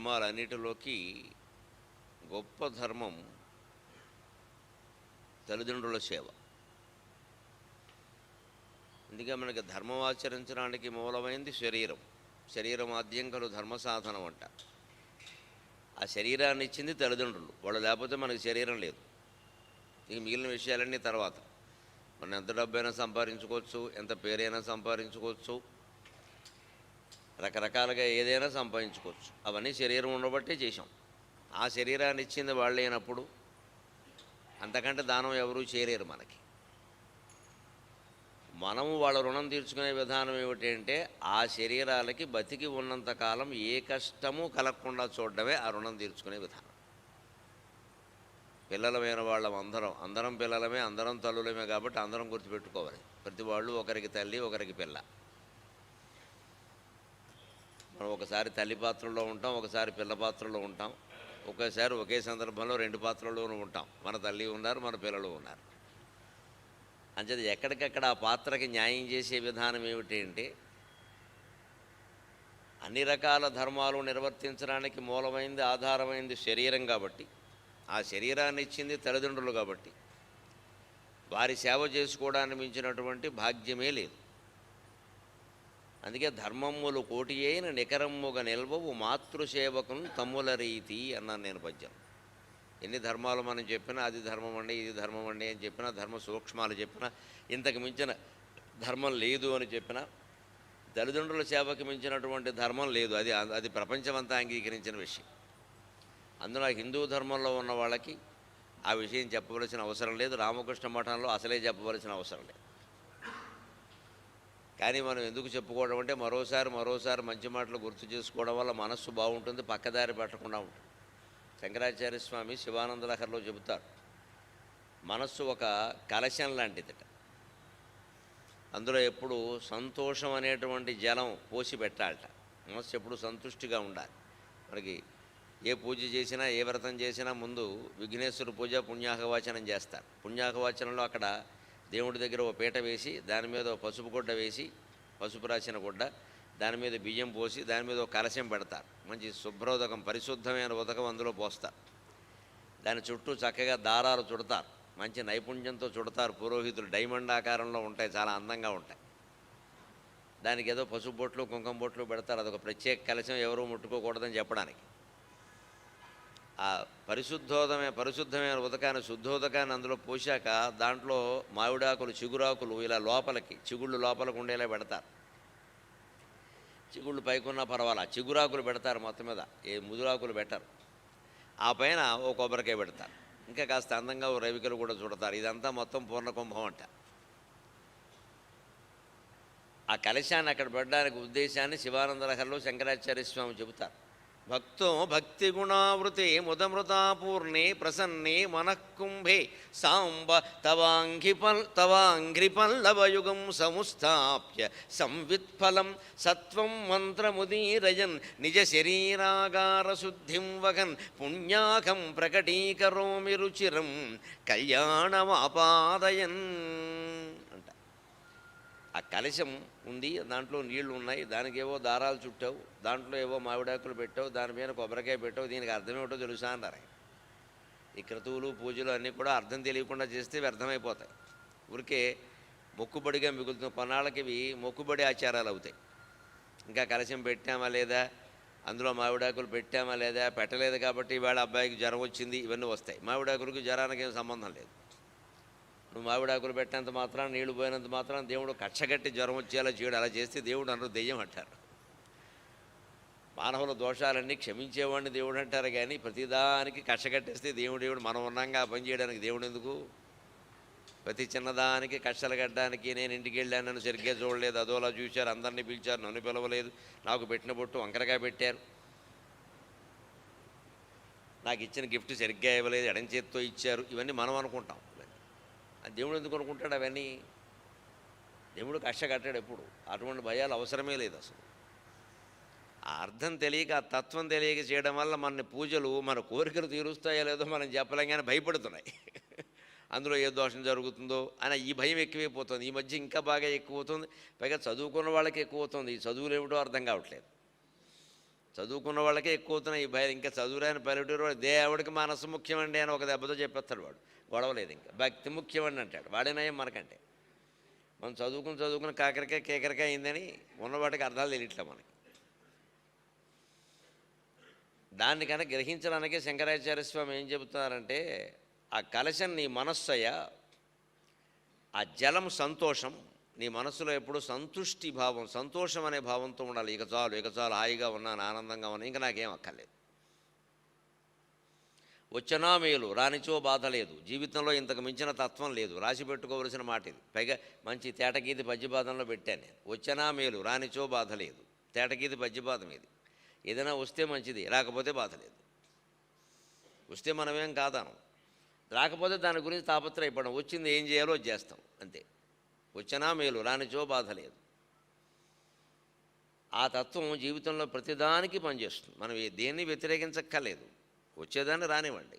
ధర్మాలన్నిటిలోకి గొప్ప ధర్మం తల్లిదండ్రుల సేవ. అందుకే మనకి ధర్మం ఆచరించడానికి మూలమైంది శరీరం. శరీరమాద్యం కలు ధర్మ సాధనం అంట. ఆ శరీరాన్ని ఇచ్చింది తల్లిదండ్రులు. వాళ్ళు లేకపోతే మనకి శరీరం లేదు. ఇక మిగిలిన విషయాలన్నీ తర్వాత. మనం ఎంత డబ్బైనా సంపాదించుకోవచ్చు, ఎంత పేరైనా సంపాదించుకోవచ్చు, రకరకాలుగా ఏదైనా సంపాదించుకోవచ్చు. అవన్నీ శరీరం ఉండబట్టే చేశాం. ఆ శరీరాన్ని ఇచ్చింది వాళ్ళైనప్పుడు అంతకంటే దానం ఎవరూ చేయలేరు మనకి. మనము వాళ్ళ రుణం తీర్చుకునే విధానం ఏమిటంటే ఆ శరీరాలకి బతికి ఉన్నంతకాలం ఏ కష్టము కలగకుండా చూడడమే ఆ రుణం తీర్చుకునే విధానం. పిల్లలమైన వాళ్ళం అందరం పిల్లలమే, అందరం తల్లులమే. కాబట్టి అందరం గుర్తుపెట్టుకోవాలి. ప్రతి వాళ్ళు ఒకరికి తల్లి, ఒకరికి పిల్ల. మనం ఒకసారి తల్లి పాత్రలో ఉంటాం, ఒకసారి పిల్ల పాత్రలో ఉంటాం, ఒకేసారి ఒకే సందర్భంలో రెండు పాత్రల్లోనూ ఉంటాం. మన తల్లి ఉన్నారు, మన పిల్లలు ఉన్నారు. అంచేది ఎక్కడికక్కడ ఆ పాత్రకి న్యాయం చేసే విధానం ఏమిటంటే అన్ని రకాల ధర్మాలు నిర్వర్తించడానికి మూలమైంది, ఆధారమైంది శరీరం. కాబట్టి ఆ శరీరాన్ని ఇచ్చింది తల్లిదండ్రులు. కాబట్టి వారి సేవ చేసుకోవడానికి మించినటువంటి భాగ్యమే లేదు. అందుకే ధర్మమ్ములు కోటి అయిన నికరమ్ముగ నిల్వవు మాతృసేవకును తమ్ముల రీతి అన్నాను నేను పద్యం. ఎన్ని ధర్మాలు మనం చెప్పినా అది ధర్మం అండి, ఇది ధర్మం అండి అని చెప్పినా, ధర్మ సూక్ష్మాలు చెప్పినా, ఇంతకు మించిన ధర్మం లేదు అని చెప్పినా, తల్లిదండ్రుల సేవకు మించినటువంటి ధర్మం లేదు. అది ప్రపంచమంతా అంగీకరించిన విషయం. అందులో హిందూ ధర్మంలో ఉన్న వాళ్ళకి ఆ విషయం చెప్పవలసిన అవసరం లేదు. రామకృష్ణ మఠంలో అసలే చెప్పవలసిన అవసరం లేదు. కానీ మనం ఎందుకు చెప్పుకోవడం అంటే మరోసారి మంచి మాటలు గుర్తు చేసుకోవడం వల్ల మనస్సు బాగుంటుంది, పక్కదారి పెట్టకుండా ఉంటుంది. శంకరాచార్య స్వామి శివానంద లహరిలో చెబుతారు, మనస్సు ఒక కలశం లాంటిదిట. అందులో ఎప్పుడు సంతోషం అనేటువంటి జలం పోసి పెట్టాలట. మనస్సు ఎప్పుడు సంతుష్టిగా ఉండాలి. మనకి ఏ పూజ చేసినా, ఏ వ్రతం చేసినా ముందు విఘ్నేశ్వర పూజ, పుణ్యాహవాచనం చేస్తారు. పుణ్యాహవాచనంలో అక్కడ దేవుడి దగ్గర ఓ పీట వేసి, దాని మీద ఓ పసుపు గుడ్డ వేసి, పసుపు రాసిన గుడ్డ, దాని మీద బియ్యం పోసి, దాని మీద ఒక కలశం పెడతారు. మంచి శుభ్రోదకం, పరిశుద్ధమైన ఉదకం అందులో పోస్తారు. దాని చుట్టూ చక్కగా దారాలు చుడతారు. మంచి నైపుణ్యంతో చుడతారు పురోహితులు. డైమండ్ ఆకారంలో ఉంటాయి, చాలా అందంగా ఉంటాయి. దానికి ఏదో పసుపు బొట్లు, కుంకుమ బొట్లు పెడతారు. అదొక ప్రత్యేక కలశం, ఎవరూ ముట్టుకోకూడదని చెప్పడానికి. ఆ పరిశుద్ధమైన ఉదకాన్ని, శుద్ధోదకాన్ని అందులో పోశాక దాంట్లో మామిడాకులు, చిగురాకులు ఇలా లోపలికి, చిగుళ్ళు లోపలికి ఉండేలా పెడతారు. చిగుళ్ళు పైకున్నా పర్వాలా, చిగురాకులు పెడతారు మొత్తం మీద, ఏ ముదురాకులు పెట్టరు. ఆ పైన ఓ కొబ్బరికాయ పెడతారు. ఇంకా కాస్త అందంగా ఓ రవికలు కూడా చూడతారు. ఇదంతా మొత్తం పూర్ణకుంభం అంట. ఆ కలశాన్ని అక్కడ పెట్టడానికి ఉద్దేశాన్ని శివానంద లహరిలో శంకరాచార్య స్వామి చెబుతారు. భక్తో భక్తి గుణావృతే ముదమృతాపూర్ణే ప్రసన్నే మనఃకుంభే సాంబ తవాంఘ్రిపల్లవయుగం సముస్థాప్య సంవిత్ఫలం సత్వం మంత్రముదీరయన్ నిజ శరీరాగార శుద్ధిం వగన్ పుణ్యాకం ప్రకటీకరోమి రుచిరం కళ్యాణమాపాదయన్ అంట. ఆ కలశం ఉంది, దాంట్లో నీళ్లు ఉన్నాయి, దానికి ఏవో దారాలు చుట్టావు, దాంట్లో ఏవో మామిడాకులు పెట్టావు, దాని మీద కొబ్బరికాయ పెట్టావు. దీనికి అర్థం ఏమిటో తెలుసా అన్నారు. ఈ క్రతువులు, పూజలు అన్నీ కూడా అర్థం తెలియకుండా చేస్తే వ్యర్థమైపోతాయి. ఊరికే మొక్కుబడిగా మిగులుతున్న కొన్నాళ్ళకి ఇవి మొక్కుబడి ఆచారాలు అవుతాయి. ఇంకా కలశం పెట్టామా లేదా, అందులో మామిడాకులు పెట్టామా లేదా, పెట్టలేదు కాబట్టి ఇవాళ అబ్బాయికి జ్వరం వచ్చింది, ఇవన్నీ వస్తాయి. మామిడాకులకి జ్వరానికి ఏం సంబంధం లేదు. నువ్వు మామిడాకులు పెట్టినంత మాత్రం, నీళ్లు పోయినంత మాత్రం దేవుడు కక్షగట్టి జ్వరం వచ్చేలా చేయడు. అలా చేస్తే దేవుడు అందరూ దెయ్యం అంటారు. మానవుల దోషాలన్నీ క్షమించేవాడిని దేవుడు అంటారు. కానీ ప్రతిదానికి కక్షగట్టేస్తే దేవుడు మనం ఉన్నాగా ఆ పని చేయడానికి దేవుడు ఎందుకు? ప్రతి చిన్నదానికి కక్షలు కట్టడానికి, నేను ఇంటికి వెళ్ళాను, నన్ను సరిగ్గా చూడలేదు, అదోలా చూశారు, అందరినీ పిలిచారు, నన్ను పిలవలేదు, నాకు పెట్టిన బొట్టు వంకరగా పెట్టారు, నాకు ఇచ్చిన గిఫ్ట్ సరిగ్గా ఇవ్వలేదు, ఎడం చేత్తో ఇచ్చారు, ఇవన్నీ మనం అనుకుంటాం. దేవుడు ఎందుకు అనుకుంటాడు అవన్నీ? దేవుడు కక్ష కట్టాడు ఎప్పుడు. అటువంటి భయాలు అవసరమే లేదు అసలు. ఆ అర్థం తెలియక, ఆ తత్వం తెలియక చేయడం వల్ల మన పూజలు మన కోరికలు తీరుస్తాయో లేదో మనం చెప్పలేం, కానీ భయపడుతున్నాయి. అందులో ఏ దోషం జరుగుతుందో అని ఈ భయం ఎక్కువైపోతుంది. ఈ మధ్య ఇంకా బాగా ఎక్కువ అవుతుంది. పైగా చదువుకున్న వాళ్ళకి ఎక్కువ అవుతుంది. ఈ చదువులు ఏమిటో అర్థం కావట్లేదు. చదువుకున్న వాళ్ళకే ఎక్కువ అవుతున్నాయి ఈ భయం. ఇంకా చదువురాని పల్లెటూరు వాడు దేవుడికి మనసు ముఖ్యమండి అని ఒక దెబ్బతో చెప్పేస్తాడు వాడు. గొడవలేదు, ఇంకా భక్తి ముఖ్యమండి అంటాడు. వాడేనయం మనకంటే. మనం చదువుకుని కాకరకాయ కేకరకాయ అయిందని ఉన్నవాటికి అర్థాలు తెలియట్లే మనకి. దాన్ని కనుక గ్రహించడానికే శంకరాచార్య స్వామి ఏం చెబుతున్నారంటే, ఆ కలశం నీ మనస్సు అయ్యా, ఆ జలం సంతోషం, నీ మనస్సులో ఎప్పుడు సంతుష్టి భావం, సంతోషం అనే భావంతో ఉండాలి. ఇక చాలు హాయిగా ఉన్నాను, ఆనందంగా ఉన్నాను, ఇంకా నాకేం అక్కర్లేదు. వచ్చినా మేలు, రానిచో బాధ లేదు, జీవితంలో ఇంతకు మించిన తత్వం లేదు. రాసి పెట్టుకోవలసిన మాట ఇది. పైగా మంచి తేటగీతి పద్యపాదంలో పెట్టాను నేను. వచ్చినా మేలు, రానిచో బాధ లేదు, తేటగీతి పద్యపాదం ఇది. ఏదైనా వస్తే మంచిది, రాకపోతే బాధ లేదు. వస్తే మనమేం కాదాను, రాకపోతే దాని గురించి తాపత్రయపడం. వచ్చింది ఏం చేయాలో చేస్తాం అంతే. వచ్చినా మేలు, రానిచో బాధ లేదు. ఆ తత్వం జీవితంలో ప్రతిదానికి పనిచేస్తుంది. మనం దేన్ని వ్యతిరేకించక్కర్లేదు. వచ్చేదాన్ని రానివ్వండి.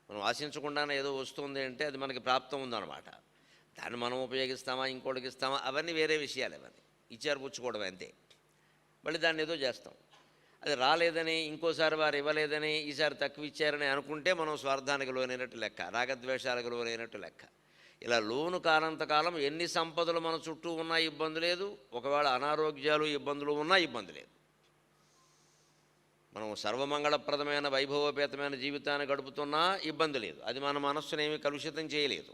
మనం ఆశించకుండానే ఏదో వస్తుంది అంటే అది మనకి ప్రాప్తం ఉందన్నమాట. దాన్ని మనం ఉపయోగిస్తామా, ఇంకోటికి ఇస్తామా, అవన్నీ వేరే విషయాలు. అవన్నీ ఇచ్చారు పుచ్చుకోవడం అంతే. మళ్ళీ దాన్ని ఏదో చేస్తాం. అది రాలేదని, ఇంకోసారి వారు ఇవ్వలేదని, ఈసారి తక్కువ ఇచ్చారని అనుకుంటే మనం స్వార్థానికి లోనైనట్టు లెక్క, రాగద్వేషాలకు లోనైనట్టు లెక్క. ఇలా లోను కానంతకాలం ఎన్ని సంపదలు మన చుట్టూ ఉన్నా ఇబ్బంది లేదు. ఒకవేళ అనారోగ్యాలు ఇబ్బందులు ఉన్నా ఇబ్బంది లేదు. మనం సర్వమంగళప్రదమైన వైభవోపేతమైన జీవితాన్ని గడుపుతున్నా ఇబ్బంది లేదు. అది మన మనస్సునేమి కలుషితం చేయలేదు.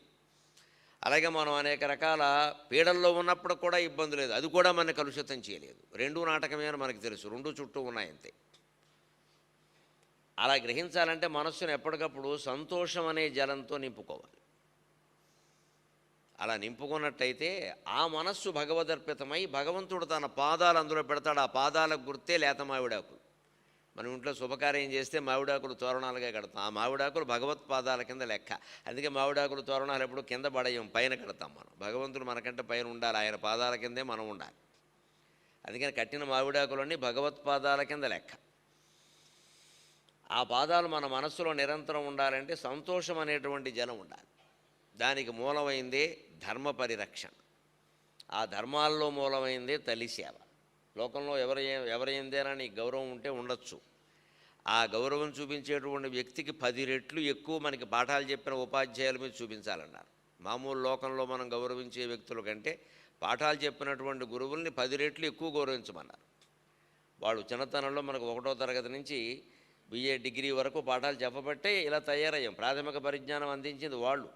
అలాగే మనం అనేక రకాల పీడల్లో ఉన్నప్పుడు కూడా ఇబ్బంది లేదు. అది కూడా మనని కలుషితం చేయలేదు. రెండూ నాటకమే అని మనకు తెలుసు. రెండూ చుట్టూ ఉన్నాయంతే. అలా గ్రహించాలంటే మనస్సును ఎప్పటికప్పుడు సంతోషం అనే జలంతో నింపుకోవాలి. అలా నింపుకున్నట్టయితే ఆ మనస్సు భగవదర్పితమై భగవంతుడు తన పాదాలు అందులో పెడతాడు. ఆ పాదాలకు గుర్తే లేత మావిడాకులు. మనం ఇంట్లో శుభకార్యం చేస్తే మావిడాకులు తోరణాలుగా కడతాం. ఆ మావిడాకులు భగవత్పాదాల కింద లెక్క. అందుకే మావిడాకులు తోరణాలు ఎప్పుడు కింద పడేయం, పైన కడతాం మనం. భగవంతుడు మనకంటే పైన ఉండాలి, ఆయన పాదాల కిందే మనం ఉండాలి. అందుకని కట్టిన మావిడాకులన్నీ భగవత్పాదాల కింద లెక్క. ఆ పాదాలు మన మనస్సులో నిరంతరం ఉండాలంటే సంతోషం అనేటువంటి జలం ఉండాలి. దానికి మూలమైందే ధర్మ పరిరక్షణ. ఆ ధర్మాల్లో మూలమైందే తల్లి సేవ. లోకంలో ఎవరైందేనా నీకు గౌరవం ఉంటే ఉండొచ్చు. ఆ గౌరవం చూపించేటువంటి వ్యక్తికి 10 రెట్లు ఎక్కువ మనకి పాఠాలు చెప్పిన ఉపాధ్యాయుల మీద చూపించాలన్నారు. మామూలు లోకంలో మనం గౌరవించే వ్యక్తుల కంటే పాఠాలు చెప్పినటువంటి గురువుల్ని 10 రెట్లు ఎక్కువ గౌరవించమన్నారు. వాళ్ళు చిన్నతనంలో మనకు 1వ తరగతి నుంచి BA డిగ్రీ వరకు పాఠాలు చెప్పబట్టే ఇలా తయారయ్యాం. ప్రాథమిక పరిజ్ఞానం అందించింది వాళ్ళు.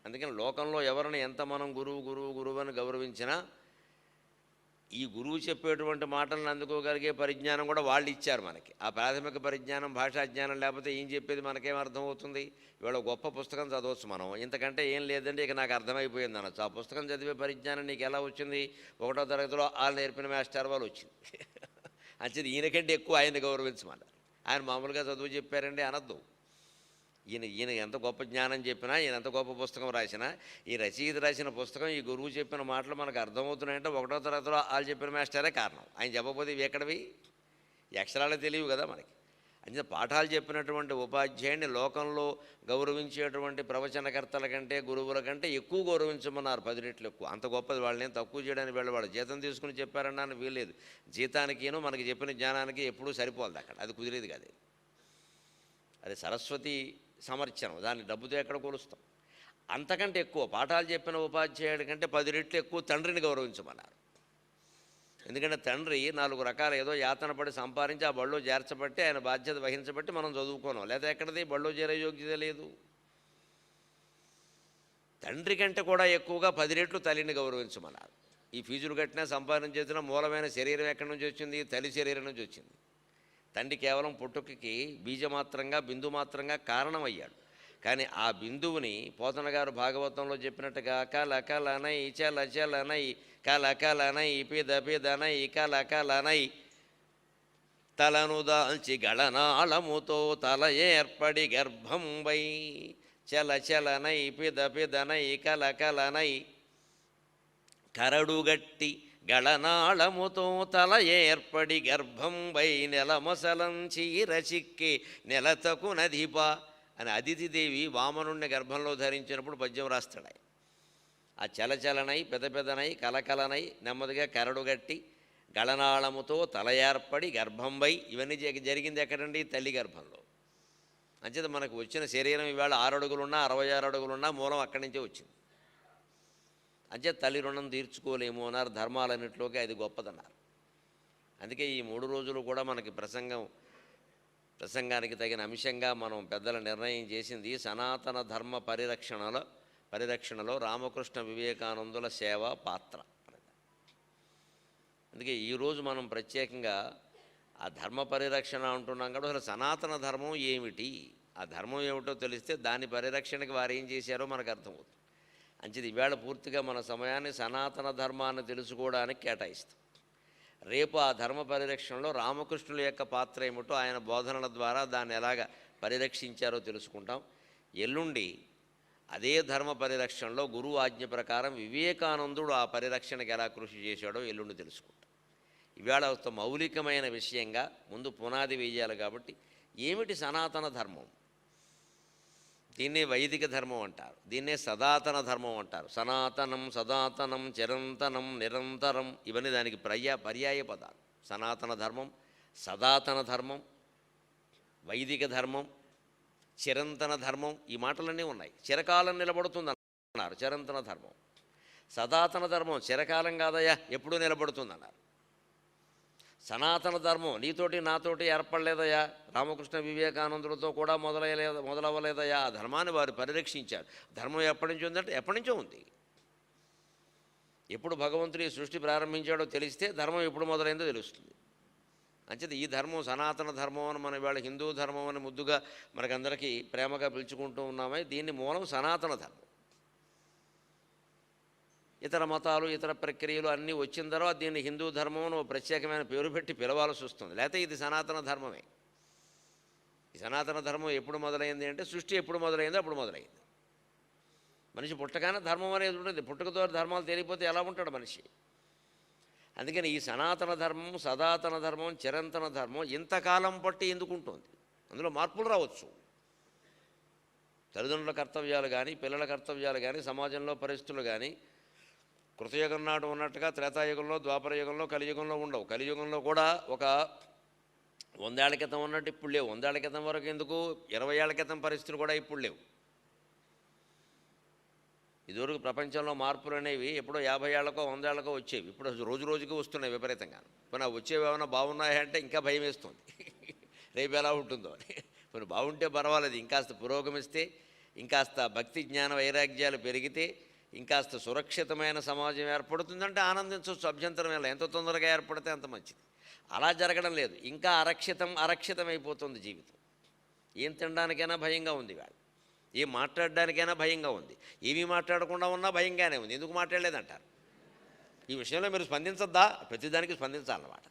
అందుకని లోకంలో ఎవరిని ఎంత మనం గురువు అని గౌరవించినా ఈ గురువు చెప్పేటువంటి మాటలను అందుకోగలిగే పరిజ్ఞానం కూడా వాళ్ళు ఇచ్చారు మనకి. ఆ ప్రాథమిక పరిజ్ఞానం, భాషా జ్ఞానం లేకపోతే ఏం చెప్పేది మనకేం అర్థమవుతుంది? ఇవాళ గొప్ప పుస్తకం చదవచ్చు మనం, ఇంతకంటే ఏం లేదంటే ఇక నాకు అర్థమైపోయింది అనొచ్చు. ఆ పుస్తకం చదివే పరిజ్ఞానం నీకు ఎలా వచ్చింది? 1వ తరగతిలో వాళ్ళు నేర్పిన మాస్టర్ వాళ్ళు వచ్చింది. అంచేది ఈయనకంటే ఎక్కువ ఆయన గౌరవించమన్నారు. ఆయన మామూలుగా చదువు చెప్పారండి అనద్దు. ఈయన ఎంత గొప్ప జ్ఞానం చెప్పినా, ఈయన ఎంత గొప్ప పుస్తకం రాసినా, ఈ రచయిత రాసిన పుస్తకం, ఈ గురువు చెప్పిన మాటలు మనకు అర్థమవుతున్నాయంటే 1వ తరగతిలో వాళ్ళు చెప్పిన మాస్టరే కారణం. ఆయన చెప్పకపోతే ఇవి ఎక్కడవి? ఈ అక్షరాలే తెలియవు కదా మనకి. అంటే పాఠాలు చెప్పినటువంటి ఉపాధ్యాయుడిని లోకంలో గౌరవించేటువంటి ప్రవచనకర్తల కంటే, గురువుల కంటే ఎక్కువ గౌరవించమన్నారు. 10 రెట్లు ఎక్కువ. అంత గొప్పది. వాళ్ళని తక్కువ చేయడానికి వెళ్ళవాడు. జీతం తీసుకుని చెప్పారన్నాను వీల్లేదు. జీతానికిను మనకి చెప్పిన జ్ఞానానికి ఎప్పుడూ సరిపోలేదు అక్కడ. అది కుదిరేది కాదు. అది సరస్వతి సమర్చనం. దాన్ని డబ్బుతో ఎక్కడ కొలుస్తాం? అంతకంటే ఎక్కువ పాఠాలు చెప్పిన ఉపాధ్యాయుడి కంటే 10 రెట్లు ఎక్కువ తండ్రిని గౌరవించమన్నారు. ఎందుకంటే తండ్రి 4 రకాల ఏదో యాతన పడి సంపాదించి ఆ బళ్ళో చేర్చబట్టి, ఆయన బాధ్యత వహించబట్టి మనం చదువుకోను. లేదా ఎక్కడిది బళ్ళో చేరే యోగ్యత లేదు. తండ్రి కంటే కూడా ఎక్కువగా 10 రెట్లు తల్లిని గౌరవించమన్నారు. ఈ ఫీజులు కట్టినా సంపాదించేసిన మూలమైన శరీరం ఎక్కడి నుంచి వచ్చింది? తల్లి శరీరం నుంచి వచ్చింది. తండ్రి కేవలం పుట్టుకకి బీజమాత్రంగా, బిందుమాత్రంగా కారణమయ్యాడు. కానీ ఆ బిందువుని పోతన గారు భాగవతంలో చెప్పినట్టుగా కలకలనై చలచలనై కలకలనై పిదపిదనై కలకలనై తలను దాల్చి గళనాళముతో తల ఏర్పడి గర్భంబై చలచలనై పిదపిదనై కలకలనై కరడుగట్టి గళనాళముతో తల ఏర్పడి గర్భంబై నెలమసలంచి రచిక్కి నెలతకు నదిప అని అదితిదేవి వామనుణ్ణి గర్భంలో ధరించినప్పుడు పద్యం రాస్తాడు. ఆ చలచలనై పెదపెదనై కలకలనై నెమ్మదిగా కరడుగట్టి గళనాళముతో తల ఏర్పడి గర్భంపై ఇవన్నీ జరిగింది ఎక్కడండి? తల్లి గర్భంలో. అంచేత మనకు వచ్చిన శరీరం ఇవాళ 6 అడుగులున్నా 66 అడుగులున్నా మూలం అక్కడి నుంచే వచ్చింది. అంచేత తల్లి రుణం తీర్చుకోలేము అన్నారు. ధర్మాలన్నింటిలోకి అది గొప్పదన్నారు. అందుకే ఈ 3 రోజులు కూడా మనకి ప్రసంగానికి తగిన అంశంగా మనం పెద్దల నిర్ణయం చేసింది సనాతన ధర్మ పరిరక్షణలో రామకృష్ణ వివేకానందుల సేవ పాత్ర. అందుకే ఈరోజు మనం ప్రత్యేకంగా ఆ ధర్మ పరిరక్షణ అంటున్నాం కూడా అసలు సనాతన ధర్మం ఏమిటి, ఆ ధర్మం ఏమిటో తెలిస్తే దాని పరిరక్షణకి వారు ఏం చేశారో మనకు అర్థమవుతుంది. అంచేది ఈవేళ పూర్తిగా మన సమయాన్ని సనాతన ధర్మాన్ని తెలుసుకోవడానికి కేటాయిస్తాం. రేపు ఆ ధర్మ పరిరక్షణలో రామకృష్ణుల యొక్క పాత్ర ఏమిటో ఆయన బోధనల ద్వారా దాన్ని ఎలాగ పరిరక్షించారో తెలుసుకుంటాం. ఎల్లుండి అదే ధర్మ పరిరక్షణలో గురువు ఆజ్ఞ ప్రకారం వివేకానందుడు ఆ పరిరక్షణకి ఎలా కృషి చేశాడో ఎల్లుండి తెలుసుకుంటాం. ఇవాళ ఒక మౌలికమైన విషయంగా ముందు పునాది వేయాలి. కాబట్టి ఏమిటి సనాతన ధర్మం? దీన్నే వైదిక ధర్మం అంటారు, దీన్నే సనాతన ధర్మం అంటారు. సనాతనం, సదాతనం, చిరంతనం, నిరంతరం ఇవన్నీ దానికి పర్యాయ పదాలు. సనాతన ధర్మం, సనాతన ధర్మం, వైదిక ధర్మం, చిరంతన ధర్మం, ఈ మాటలన్నీ ఉన్నాయి. చిరకాలం నిలబడుతుంది అన్నారు చిరంతన ధర్మం. సనాతన ధర్మం చిరకాలం కాదయ్యా, ఎప్పుడూ నిలబడుతుందన్నారు. సనాతన ధర్మం నీతోటి నాతోటి ఏర్పడలేదయ్యా, రామకృష్ణ వివేకానందులతో కూడా మొదలవ్వలేదయ్యా. ఆ ధర్మాన్ని వారు పరిరక్షించారు. ధర్మం ఎప్పటి నుంచి ఉందంటే ఎప్పటి నుంచో ఉంది. ఎప్పుడు భగవంతుడు ఈ సృష్టి ప్రారంభించాడో తెలిస్తే ధర్మం ఎప్పుడు మొదలైందో తెలుస్తుంది. అంచేత ఈ ధర్మం సనాతన ధర్మం అని మనం ఇవాళ హిందూ ధర్మం అని ముద్దుగా మనకందరికీ ప్రేమగా పిలుచుకుంటూ ఉన్నామే. దీన్ని మూలం సనాతన ధర్మం. ఇతర మతాలు, ఇతర ప్రక్రియలు అన్నీ వచ్చిన తర్వాత దీన్ని హిందూ ధర్మం ప్రత్యేకమైన పేరు పెట్టి పిలవాల్సి వస్తుంది. లేకపోతే ఇది సనాతన ధర్మమే. ఈ సనాతన ధర్మం ఎప్పుడు మొదలైంది అంటే సృష్టి ఎప్పుడు మొదలైందో అప్పుడు మొదలైంది. మనిషి పుట్టగానే ధర్మం అనేది ఉంటుంది. పుట్టకతో ధర్మాలు తెలియకపోతే ఎలా ఉంటాడు మనిషి? అందుకని ఈ సనాతన ధర్మం, సనాతన ధర్మం, చిరంతన ధర్మం ఇంతకాలం పట్టి ఎందుకు ఉంటుంది? అందులో మార్పులు రావచ్చు. తల్లిదండ్రుల కర్తవ్యాలు కానీ, పిల్లల కర్తవ్యాలు కానీ, సమాజంలో పరిస్థితులు కానీ కృతయుగం నాడు ఉన్నట్టుగా త్రేతాయుగంలో, ద్వాపరయుగంలో, కలియుగంలో ఉండవు. కలియుగంలో కూడా ఒక 100 ఏళ్ల క్రితం ఉన్నట్టు ఇప్పుడు లేవు. 100 ఏళ్ల క్రితం వరకు ఎందుకు, 20 ఏళ్ల క్రితం పరిస్థితులు కూడా ఇప్పుడు లేవు. ఇదివరకు ప్రపంచంలో మార్పులు అనేవి ఎప్పుడో 50 ఏళ్లకో 100 ఏళ్లకో వచ్చేవి. ఇప్పుడు రోజు రోజుకి వస్తున్నాయి విపరీతంగా. పోనీ వచ్చేవి ఏమైనా బాగున్నాయంటే ఇంకా భయం వేస్తుంది, రేపు ఎలా ఉంటుందో అని. పోనీ బాగుంటే పర్వాలేదు, ఇంకాస్త పురోగమిస్తే, ఇంకాస్త భక్తి జ్ఞాన వైరాగ్యాలు పెరిగితే, ఇంకాస్త సురక్షితమైన సమాజం ఏర్పడుతుందంటే ఆనందించవచ్చు, అభ్యంతరం లేదు. ఎంత తొందరగా ఏర్పడితే అంత మంచిది. అలా జరగడం లేదు. ఇంకా అరక్షితమైపోతుంది జీవితం. ఏం తినడానికైనా భయంగా ఉంది ఇవాళ, ఏం మాట్లాడడానికైనా భయంగా ఉంది. ఏమీ మాట్లాడకుండా ఉన్నా భయంగానే ఉంది. ఎందుకు మాట్లాడలేదంటారు? ఈ విషయంలో మీరు స్పందించద్దా? ప్రతిదానికి స్పందించాలన్నమాట.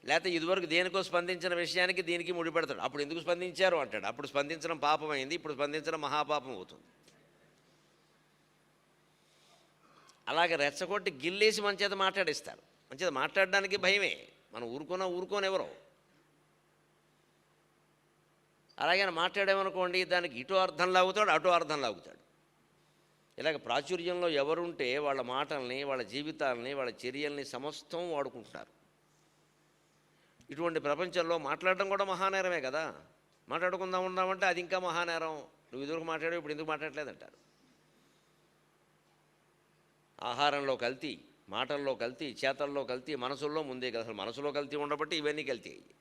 లేకపోతే ఇదివరకు దేనికో స్పందించిన విషయానికి దీనికి ముడిపెడతాడు. అప్పుడు ఎందుకు స్పందించారు అంటాడు. అప్పుడు స్పందించడం పాపమైంది, ఇప్పుడు స్పందించడం మహాపాపం అవుతుంది. అలాగే రెచ్చగొట్టి గిల్లేసి మన చేత మాట్లాడిస్తారు. మన చేత మాట్లాడడానికి భయమే. మనం ఊరుకోనెవరో. అలాగే మాట్లాడామనుకోండి, దానికి ఇటు అర్థం లాగుతాడు, అటు అర్థం లాగుతాడు. ఇలాగ ప్రాచుర్యంలో ఎవరుంటే వాళ్ళ మాటల్ని, వాళ్ళ జీవితాలని, వాళ్ళ చర్యల్ని సమస్తం వాడుకుంటున్నారు. ఇటువంటి ప్రపంచంలో మాట్లాడడం కూడా మహానేరమే కదా. మాట్లాడుకుందాం ఉన్నామంటే అది ఇంకా మహానేరం. నువ్వు ఇదివరకు మాట్లాడావు, ఇప్పుడు ఎందుకు మాట్లాడలేదంటారు. ఆహారంలో కల్తీ, మాటల్లో కల్తీ, చేతల్లో కల్తీ, మనసుల్లో ముందే కదా. అసలు మనసులో కల్తీ ఉండబట్టి ఇవన్నీ కల్తీ అయ్యి.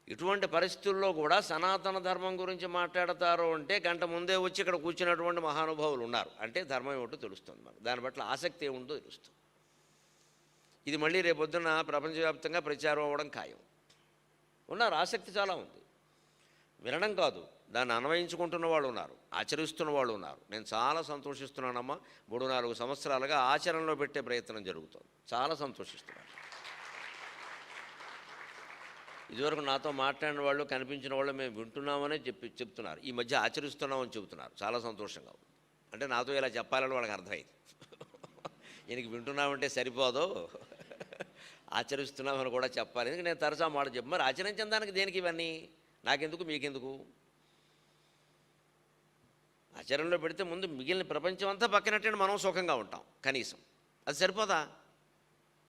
ఇటువంటి పరిస్థితుల్లో కూడా సనాతన ధర్మం గురించి మాట్లాడతారు అంటే గంట ముందే వచ్చి ఇక్కడ కూర్చున్నటువంటి మహానుభావులు ఉన్నారు అంటే ధర్మం ఏమిటో తెలుస్తుంది మనకు. దాని పట్ల ఆసక్తి ఏముందో తెలుస్తుంది. ఇది మళ్ళీ రేపొద్దున ప్రపంచవ్యాప్తంగా ప్రచారం అవ్వడం ఖాయం. ఉన్నారు, ఆసక్తి చాలా ఉంది. వినడం కాదు, దాన్ని అన్వయించుకుంటున్న వాళ్ళు ఉన్నారు, ఆచరిస్తున్న వాళ్ళు ఉన్నారు. నేను చాలా సంతోషిస్తున్నానమ్మా. 3-4 సంవత్సరాలుగా ఆచరణలో పెట్టే ప్రయత్నం జరుగుతుంది. చాలా సంతోషిస్తున్నాను. ఇదివరకు నాతో మాట్లాడిన వాళ్ళు, కనిపించిన వాళ్ళు మేము వింటున్నామనే చెప్తున్నారు. ఈ మధ్య ఆచరిస్తున్నామని చెబుతున్నారు. చాలా సంతోషంగా ఉంది. అంటే నాతో ఇలా చెప్పాలని వాళ్ళకి అర్థమైంది. ఈయనకి వింటున్నామంటే సరిపోదు, ఆచరిస్తున్నామని కూడా చెప్పాలి. ఎందుకంటే నేను తరచా మాట చెప్పు. మరి ఆచరించిన దానికి దేనికి ఇవన్నీ? నాకెందుకు, మీకెందుకు? ఆచరణలో పెడితే ముందు మిగిలిన ప్రపంచం అంతా పక్కనట్టే మనం సుఖంగా ఉంటాం కనీసం. అది సరిపోదా?